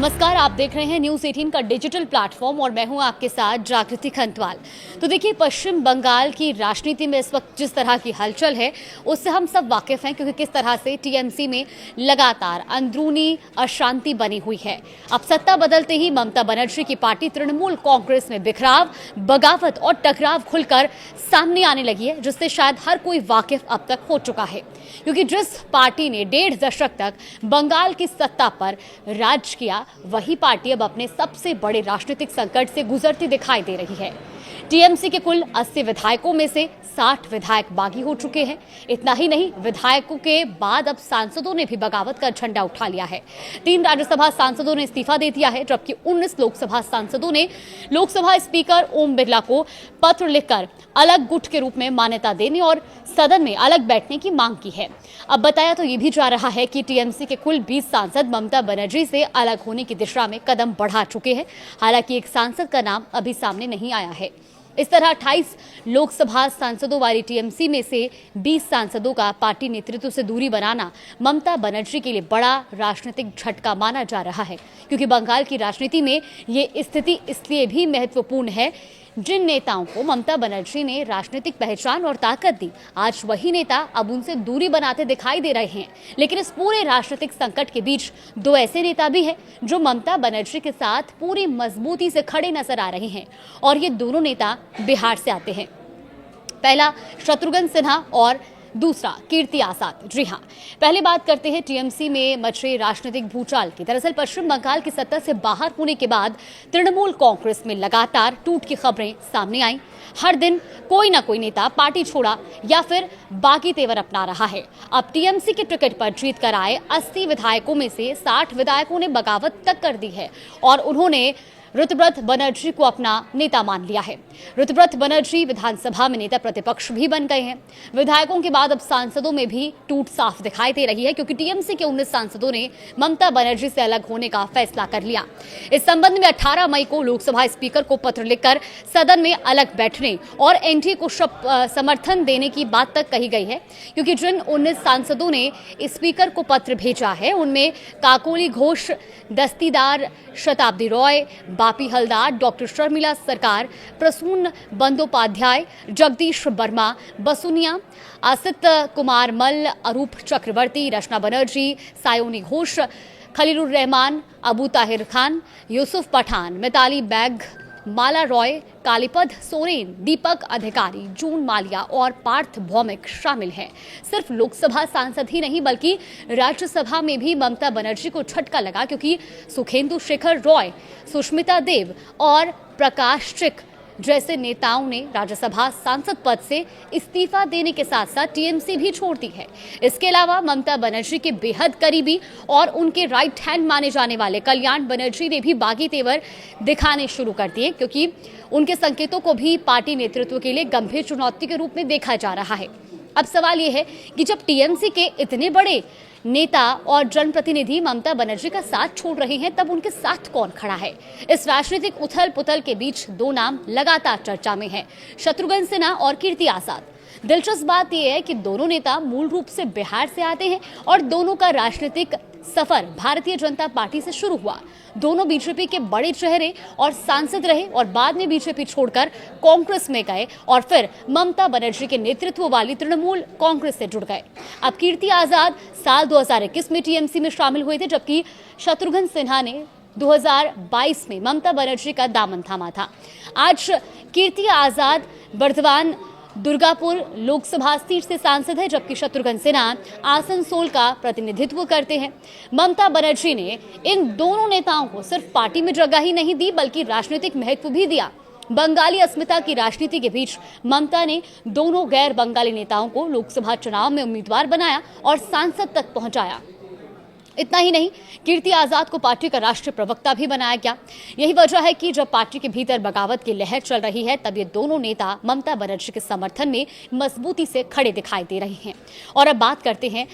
नमस्कार, आप देख रहे हैं न्यूज़ 18 का डिजिटल प्लेटफॉर्म और मैं हूं आपके साथ जागृति खंतवाल। तो देखिए, पश्चिम बंगाल की राजनीति में इस वक्त जिस तरह की हलचल है उससे हम सब वाकिफ हैं, क्योंकि किस तरह से टीएमसी में लगातार अंदरूनी अशांति बनी हुई है। अब सत्ता बदलते ही ममता बनर्जी की पार्टी तृणमूल कांग्रेस में बिखराव, बगावत और टकराव खुलकर सामने आने लगी है, जिससे शायद हर कोई वाकिफ अब तक हो चुका है। क्योंकि जिस पार्टी ने 1.5 दशक तक बंगाल की सत्ता पर राज किया, वही पार्टी अब अपने सबसे बड़े राजनीतिक संकट से गुजरती दिखाई दे रही है। टीएमसी के कुल 80 विधायकों में से 60 विधायक बागी हो चुके हैं। इतना ही नहीं, विधायकों के बाद अब सांसदों ने भी बगावत का झंडा उठा लिया है। 3 राज्यसभा सांसदों ने इस्तीफा दे दिया है, जबकि 19 लोकसभा सांसदों ने लोकसभा स्पीकर ओम बिरला को पत्र लिखकर अलग गुट के रूप में मान्यता देने और सदन में अलग बैठने की मांग की है। अब बताया तो ये भी जा रहा है कि टीएमसी के कुल 20 सांसद ममता बनर्जी से अलग होने की दिशा में कदम बढ़ा चुके हैं। हालांकि एक सांसद का नाम अभी सामने नहीं आया है। इस तरह 28 लोकसभा सांसदों वाली टीएमसी में से 20 सांसदों का पार्टी नेतृत्व से दूरी बनाना ममता बनर्जी के लिए बड़ा राजनीतिक झटका माना जा रहा है, क्योंकि बंगाल की राजनीति में ये स्थिति इसलिए भी महत्वपूर्ण है, जिन नेताओं को ममता बनर्जी ने राजनीतिक पहचान और ताकत दी, आज वही नेता अब उनसे दूरी बनाते दिखाई दे रहे हैं। लेकिन इस पूरे राजनीतिक संकट के बीच 2 ऐसे नेता भी हैं जो ममता बनर्जी के साथ पूरी मजबूती से खड़े नजर आ रहे हैं, और ये दोनों नेता बिहार से आते हैं। पहला शत्रुघ्न सिन्हा और दूसरा कीर्ति आजाद। जी हां, पहले बात करते हैं टीएमसी में मचे राजनीतिक भूचाल की। दरअसल पश्चिम बंगाल की सत्ता से बाहर होने के बाद तृणमूल कांग्रेस में लगातार टूट की खबरें सामने आई। हर दिन कोई ना कोई नेता पार्टी छोड़ा या फिर बागी तेवर अपना रहा है। अब टीएमसी के टिकट पर जीत कर आए 80 विधायकों में से 60 विधायकों ने बगावत तक कर दी है और उन्होंने ऋतुव्रत बनर्जी को अपना नेता मान लिया है। ऋतुव्रत बनर्जी विधानसभा में नेता प्रतिपक्ष भी बन गए हैं। विधायकों के बाद अब सांसदों में भी टूट साफ दिखाई दे रही है, क्योंकि टीएमसी के 19 सांसदों ने ममता बनर्जी से अलग होने का फैसला कर लिया। इस संबंध में 18 मई को लोकसभा स्पीकर को पत्र लिखकर सदन में अलग बैठने और एनडीए को समर्थन देने की बात तक कही गई है, क्योंकि जिन 19 सांसदों ने स्पीकर को पत्र भेजा है उनमें काकोली घोष, दस्तीदार शताब्दी रॉय, बापी हलदार, डॉक्टर शर्मिला सरकार, प्रसून बंदोपाध्याय, जगदीश वर्मा, बसुनिया, आसित कुमार मल्ल, अरूप चक्रवर्ती, रचना बनर्जी, सायोनी घोष, खलीलुर रहमान, अबू ताहिर खान, यूसुफ पठान, मिताली बैग, माला रॉय, कालीपद सोरेन, दीपक अधिकारी, जून मालिया और पार्थ भौमिक शामिल हैं। सिर्फ लोकसभा सांसद ही नहीं बल्कि राज्यसभा में भी ममता बनर्जी को झटका लगा, क्योंकि सुखेंदु शेखर रॉय, सुष्मिता देव और प्रकाश चिक जैसे नेताओं ने राज्यसभा सांसद पद से इस्तीफा देने के साथ साथ टीएमसी भी छोड़ दी है। इसके अलावा ममता बनर्जी के बेहद करीबी और उनके राइट हैंड माने जाने वाले कल्याण बनर्जी ने भी बागी तेवर दिखाने शुरू कर दिए, क्योंकि उनके संकेतों को भी पार्टी नेतृत्व के लिए गंभीर चुनौती के रूप में देखा जा रहा है। अब सवाल यह है कि जब टीएमसी के इतने बड़े नेता और जनप्रतिनिधि ममता बनर्जी का साथ छोड़ रहे हैं, तब उनके साथ कौन खड़ा है? इस राजनीतिक उथल पुथल के बीच 2 नाम लगातार चर्चा में हैं, शत्रुघ्न सिन्हा और कीर्ति आजाद। दिलचस्प बात यह है कि दोनों नेता मूल रूप से बिहार से आते हैं और दोनों का राजनीतिक सफर भारतीय जनता पार्टी से शुरू हुआ। दोनों बीजेपी के बड़े चेहरे और सांसद रहे और बाद में बीजेपी छोड़कर कांग्रेस में गए और फिर ममता बनर्जी के नेतृत्व वाली तृणमूल कांग्रेस से जुड़ गए। अब कीर्ति आजाद साल 2021 में टीएमसी में शामिल हुए थे, जबकि शत्रुघ्न सिन्हा ने 2022 में ममता बनर्जी का दामन थामा था। आज कीर्ति आजाद वर्तमान दुर्गापुर लोकसभा सीट से सांसद है, जबकि शत्रुघ्न सिन्हा आसनसोल का प्रतिनिधित्व करते हैं। ममता बनर्जी ने इन दोनों नेताओं को सिर्फ पार्टी में जगह ही नहीं दी बल्कि राजनीतिक महत्व भी दिया। बंगाली अस्मिता की राजनीति के बीच ममता ने दोनों गैर बंगाली नेताओं को लोकसभा चुनाव में उम्मीदवार बनाया और सांसद तक पहुंचाया। इतना ही नहीं, कीर्ति आजाद को पार्टी का राष्ट्रीय प्रवक्ता भी बनाया गया। यही वजह है कि जब पार्टी के भीतर बगावत की लहर चल रही है, तब ये दोनों नेता ममता बनर्जी के समर्थन में मजबूती से खड़े दिखाई दे रहे हैं। और अब बात करते हैं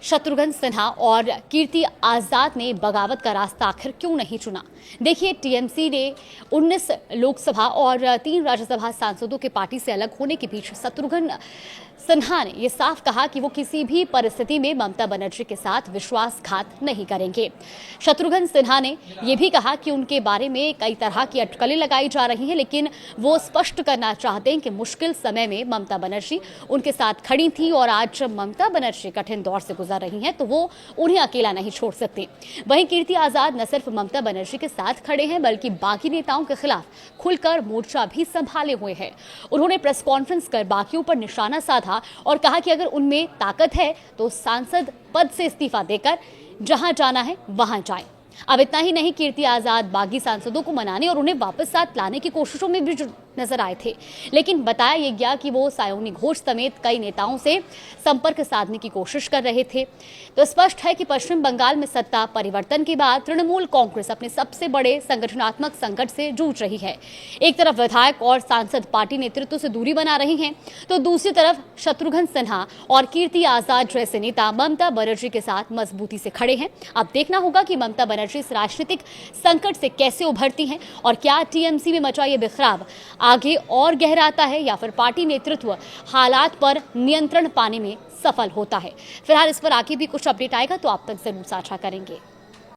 शत्रुघ्न सिन्हा और कीर्ति आजाद ने बगावत का रास्ता आखिर क्यों नहीं चुना। देखिए, टीएमसी ने 19 लोकसभा और 3 राज्यसभा सांसदों के पार्टी से अलग होने के बीच शत्रुघ्न सिन्हा ने यह साफ कहा कि वो किसी भी परिस्थिति में ममता बनर्जी के साथ विश्वासघात नहीं करेंगे। शत्रुघ्न सिन्हा ने यह भी कहा कि उनके बारे में कई तरह की अटकलें लगाई जा रही हैं, लेकिन वो स्पष्ट करना चाहते हैं कि मुश्किल समय में ममता बनर्जी उनके साथ खड़ी थी और आज ममता बनर्जी कठिन दौर से गुजर रही हैं तो वो उन्हें अकेला नहीं छोड़ सकते। वहीं कीर्ति आजाद न सिर्फ ममता बनर्जी के साथ खड़े हैं बल्कि बाकी नेताओं के खिलाफ खुलकर मोर्चा भी संभाले हुए हैं। उन्होंने प्रेस कॉन्फ्रेंस कर बाकियों पर निशाना साधा और कहा कि अगर उनमें ताकत है तो सांसद पद से इस्तीफा देकर जहां जाना है वहां जाएं। अब इतना ही नहीं, कीर्ति आजाद बागी सांसदों को मनाने और उन्हें वापस साथ लाने की कोशिशों में भी नजर आए थे, लेकिन बताया यह गया कि वो सायोनी घोष समेत कई नेताओं से संपर्क साधने की कोशिश कर रहे थे। तो स्पष्ट है कि पश्चिम बंगाल में सत्ता परिवर्तन के बाद तृणमूल कांग्रेस अपने सबसे बड़े संगठनात्मक संकट से जूझ रही है। एक तरफ विधायक और सांसद पार्टी नेतृत्व से दूरी बना रही हैं, तो दूसरी तरफ शत्रुघ्न सिन्हा और कीर्ति आजाद जैसे नेता ममता बनर्जी के साथ मजबूती से खड़े हैं। अब देखना होगा कि ममता बनर्जी इस राजनीतिक संकट से कैसे उभरती हैं और क्या टीएमसी में मचा ये बिखराव आगे और गहराता है या फिर पार्टी नेतृत्व हालात पर नियंत्रण पाने में सफल होता है। फिलहाल इस पर आगे भी कुछ अपडेट आएगा तो आप तक जरूर साझा करेंगे।